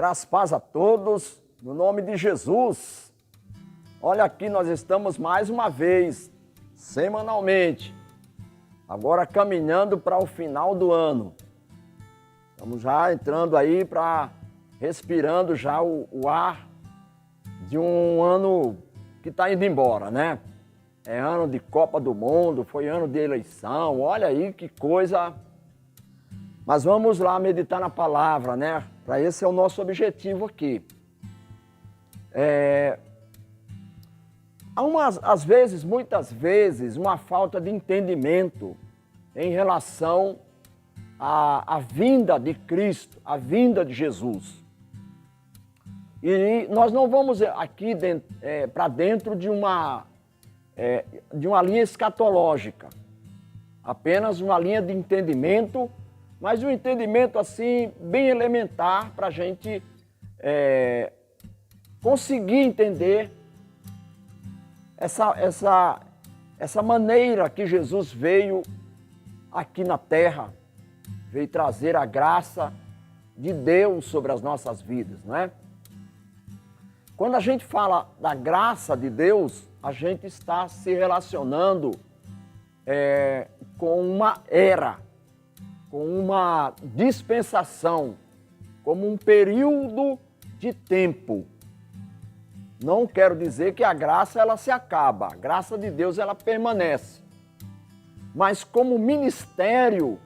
Graças paz a todos, no nome de Jesus. Olha aqui, nós estamos mais uma vez, semanalmente, agora caminhando para o final do ano. Estamos já entrando aí respirando já o ar de um ano que está indo embora, né? É ano de Copa do Mundo, foi ano de eleição, olha aí que coisa. Mas vamos lá meditar na palavra, né? Para esse é o nosso objetivo aqui. Há muitas vezes, uma falta de entendimento em relação à vinda de Cristo, à vinda de Jesus. E nós não vamos aqui para dentro de uma linha escatológica, apenas uma linha de entendimento, mas um entendimento assim bem elementar para a gente conseguir entender essa maneira que Jesus veio aqui na terra, veio trazer a graça de Deus sobre as nossas vidas, não é? Quando a gente fala da graça de Deus, a gente está se relacionando com uma era, com uma dispensação, como um período de tempo. Não quero dizer que a graça ela se acaba, a graça de Deus ela permanece. Mas como ministério,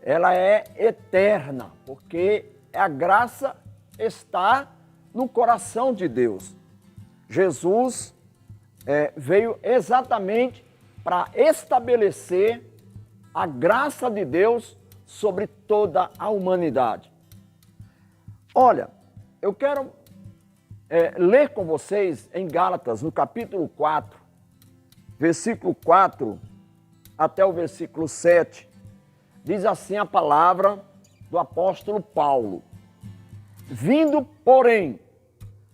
ela é eterna, porque a graça está no coração de Deus. Jesus veio exatamente para estabelecer a graça de Deus sobre toda a humanidade. Olha, eu quero ler com vocês em Gálatas, no capítulo 4, versículo 4 até o versículo 7, diz assim a palavra do apóstolo Paulo: vindo, porém,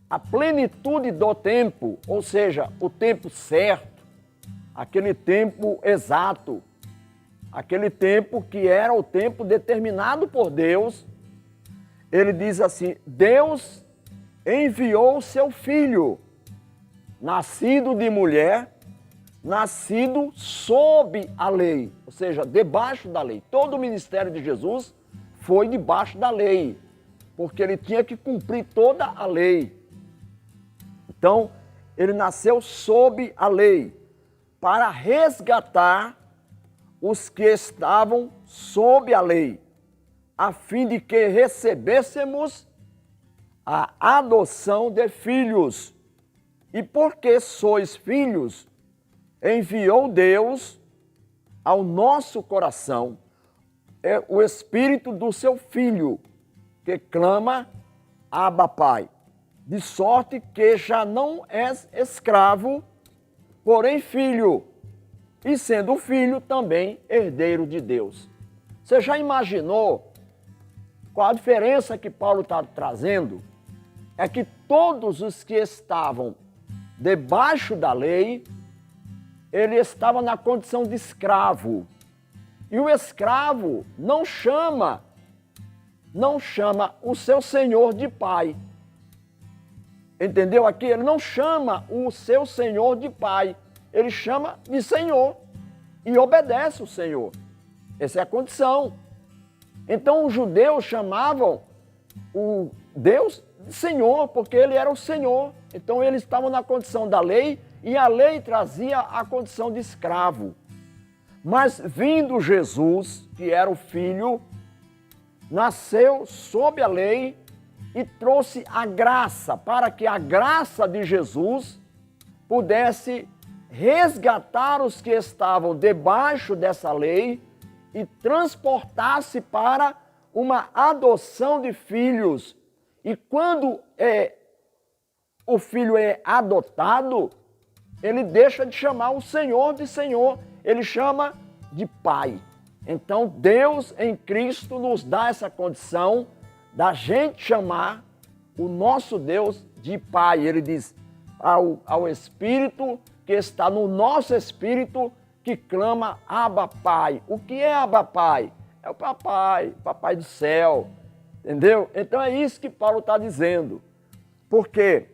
a plenitude do tempo, ou seja, o tempo certo, aquele tempo exato, aquele tempo que era o tempo determinado por Deus, ele diz assim: Deus enviou o seu Filho, nascido de mulher, nascido sob a lei, ou seja, debaixo da lei. Todo o ministério de Jesus foi debaixo da lei, porque ele tinha que cumprir toda a lei. Então, ele nasceu sob a lei, para resgatar os que estavam sob a lei, a fim de que recebêssemos a adoção de filhos. E porque sois filhos, enviou Deus ao nosso coração o Espírito do seu Filho, que clama: Abba, Pai. De sorte que já não és escravo, porém filho, e sendo filho também herdeiro de Deus. Você já imaginou qual a diferença que Paulo está trazendo? É que todos os que estavam debaixo da lei, ele estava na condição de escravo. E o escravo não chama o seu senhor de pai. Entendeu aqui? Ele não chama o seu senhor de pai. Ele chama de senhor e obedece o senhor. Essa é a condição. Então os judeus chamavam o Deus de Senhor, porque ele era o Senhor. Então eles estavam na condição da lei e a lei trazia a condição de escravo. Mas vindo Jesus, que era o Filho, nasceu sob a lei e trouxe a graça, para que a graça de Jesus pudesse resgatar os que estavam debaixo dessa lei e transportasse para uma adoção de filhos. E quando o filho é adotado, ele deixa de chamar o Senhor de Senhor, ele chama de Pai. Então Deus em Cristo nos dá essa condição da gente chamar o nosso Deus de Pai. Ele diz ao Espírito que está no nosso espírito, que clama Abba, Pai. O que é Abba, Pai? É o papai do céu, entendeu? Então é isso que Paulo está dizendo. Porque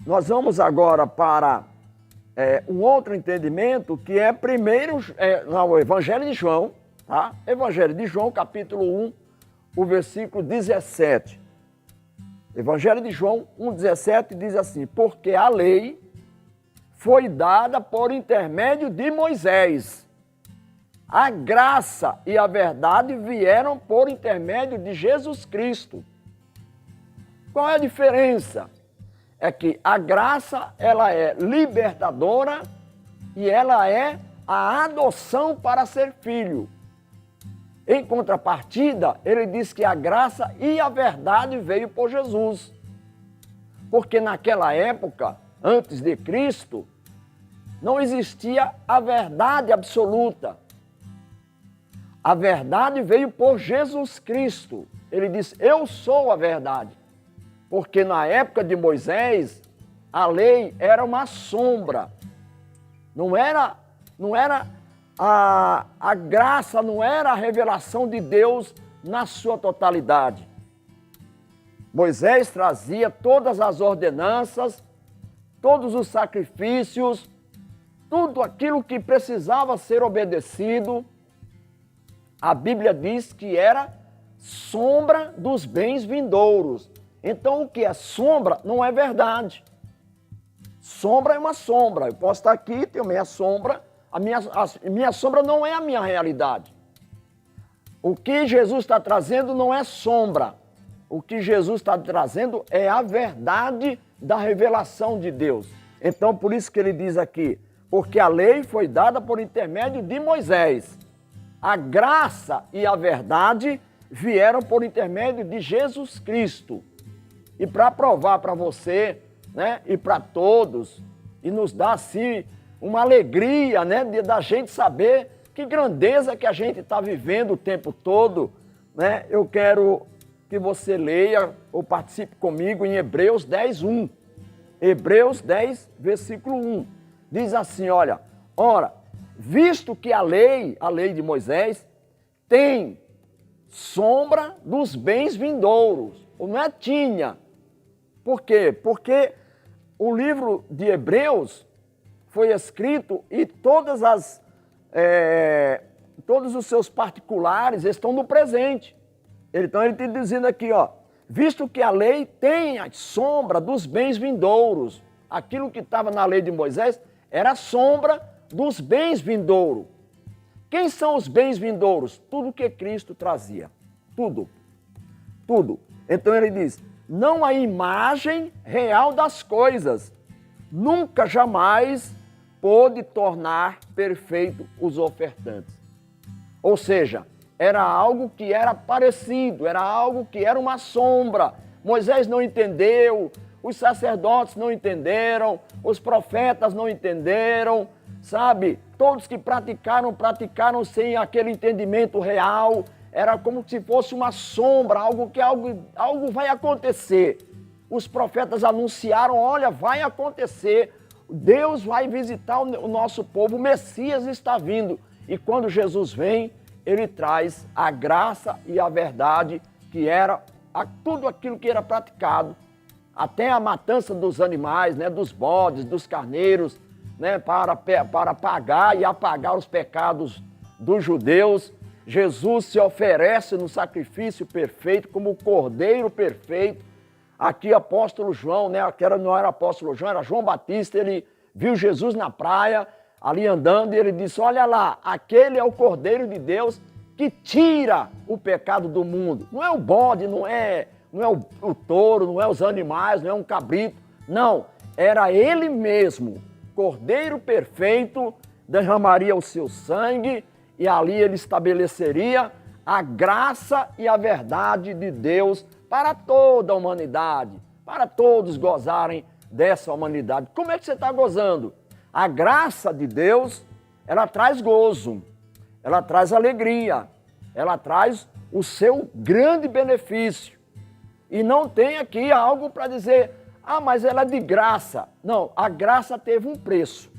nós vamos agora para um outro entendimento que é primeiro, o Evangelho de João, tá? Evangelho de João, capítulo 1, o versículo 17. Evangelho de João 1,17 diz assim: porque a lei foi dada por intermédio de Moisés. A graça e a verdade vieram por intermédio de Jesus Cristo. Qual é a diferença? É que a graça, ela é libertadora e ela é a adoção para ser filho. Em contrapartida, ele diz que a graça e a verdade veio por Jesus. Porque naquela época, antes de Cristo, não existia a verdade absoluta. A verdade veio por Jesus Cristo. Ele disse: eu sou a verdade. Porque na época de Moisés, a lei era uma sombra. Não era a graça, não era a revelação de Deus na sua totalidade. Moisés trazia todas as ordenanças, todos os sacrifícios, tudo aquilo que precisava ser obedecido. A Bíblia diz que era sombra dos bens vindouros. Então, o que é sombra não é verdade. Sombra é uma sombra. Eu posso estar aqui, tenho minha sombra. A minha sombra não é a minha realidade. O que Jesus está trazendo não é sombra. O que Jesus está trazendo é a verdade da revelação de Deus. Então, por isso que ele diz aqui: porque a lei foi dada por intermédio de Moisés. A graça e a verdade vieram por intermédio de Jesus Cristo. E para provar para você, né, e para todos, e nos dar assim uma alegria, né, da gente saber que grandeza que a gente está vivendo o tempo todo, né, eu quero que você leia ou participe comigo em Hebreus 10, 1. Hebreus 10, versículo 1. Diz assim, olha: ora, visto que a lei de Moisés, tem sombra dos bens vindouros, ou não é tinha. Por quê? Porque o livro de Hebreus foi escrito e todos os seus particulares estão no presente. Então ele está dizendo aqui, ó: visto que a lei tem a sombra dos bens vindouros. Aquilo que estava na lei de Moisés era a sombra dos bens vindouros. Quem são os bens vindouros? Tudo que Cristo trazia. Tudo. Tudo. Então ele diz: não há imagem real das coisas. Nunca, jamais pôde tornar perfeito os ofertantes. Ou seja, era algo que era parecido, era algo que era uma sombra. Moisés não entendeu, os sacerdotes não entenderam, os profetas não entenderam, sabe? Todos que praticaram sem aquele entendimento real. Era como se fosse uma sombra, algo vai acontecer. Os profetas anunciaram: olha, vai acontecer, Deus vai visitar o nosso povo, o Messias está vindo. E quando Jesus vem, ele traz a graça e a verdade, que era tudo aquilo que era praticado, até a matança dos animais, né, dos bodes, dos carneiros, né, para pagar e apagar os pecados dos judeus. Jesus se oferece no sacrifício perfeito, como o Cordeiro perfeito. Aqui apóstolo João, né, não era apóstolo João, era João Batista, ele viu Jesus na praia, ali andando, e ele disse: olha lá, aquele é o Cordeiro de Deus que tira o pecado do mundo. Não é o bode, não é o touro, não é os animais, não é um cabrito. Não, era ele mesmo, Cordeiro perfeito, derramaria o seu sangue, e ali ele estabeleceria a graça e a verdade de Deus para toda a humanidade, para todos gozarem dessa humanidade. Como é que você está gozando? A graça de Deus, ela traz gozo, ela traz alegria, ela traz o seu grande benefício. E não tem aqui algo para dizer: ah, mas ela é de graça. Não, a graça teve um preço.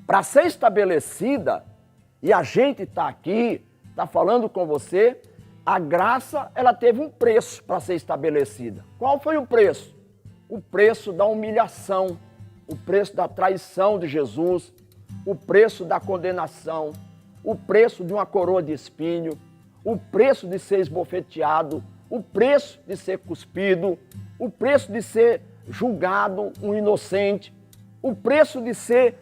Para ser estabelecida, e a gente está aqui está falando com você, a graça, ela teve um preço para ser estabelecida. Qual foi o preço? O preço da humilhação, o preço da traição de Jesus, o preço da condenação, o preço de uma coroa de espinho, o preço de ser esbofeteado, o preço de ser cuspido, o preço de ser julgado um inocente, o preço de ser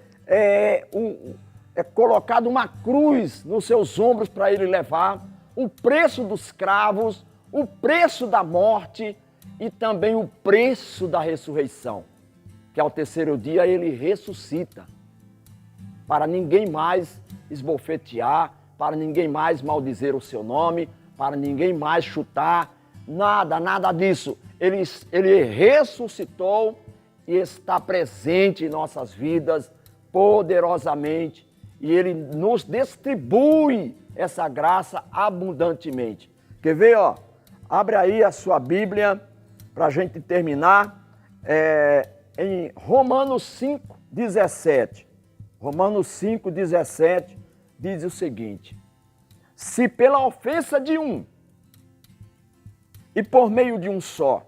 colocado uma cruz nos seus ombros para ele levar, o preço dos cravos, o preço da morte e também o preço da ressurreição, que ao terceiro dia ele ressuscita, para ninguém mais esbofetear, para ninguém mais maldizer o seu nome, para ninguém mais chutar, nada disso. Ele ressuscitou e está presente em nossas vidas poderosamente e ele nos distribui essa graça abundantemente. Quer ver, ó? Abre aí a sua Bíblia para a gente terminar em Romanos 5:17. Romanos 5:17 diz o seguinte: se pela ofensa de um e por meio de um só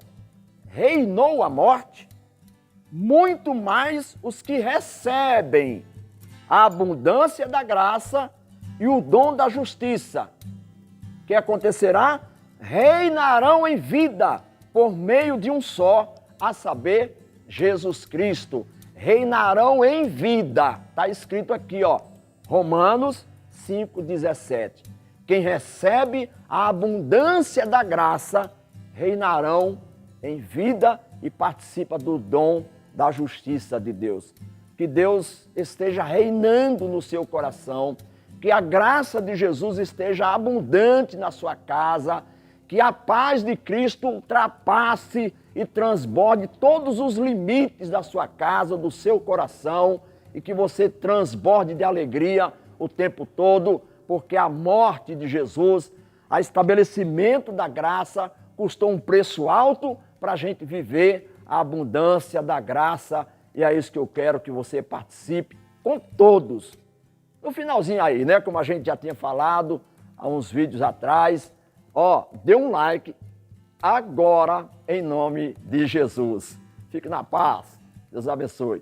reinou a morte, muito mais os que recebem a abundância da graça e o dom da justiça, que acontecerá, reinarão em vida por meio de um só, a saber, Jesus Cristo. Reinarão em vida. Está escrito aqui, ó, Romanos 5:17. Quem recebe a abundância da graça, reinarão em vida e participa do dom da justiça de Deus. Que Deus esteja reinando no seu coração, que a graça de Jesus esteja abundante na sua casa, que a paz de Cristo ultrapasse e transborde todos os limites da sua casa, do seu coração, e que você transborde de alegria o tempo todo, porque a morte de Jesus, o estabelecimento da graça, custou um preço alto para a gente viver a abundância da graça, e é isso que eu quero que você participe com todos. No finalzinho aí, né, como a gente já tinha falado há uns vídeos atrás, ó, dê um like agora em nome de Jesus. Fique na paz. Deus abençoe.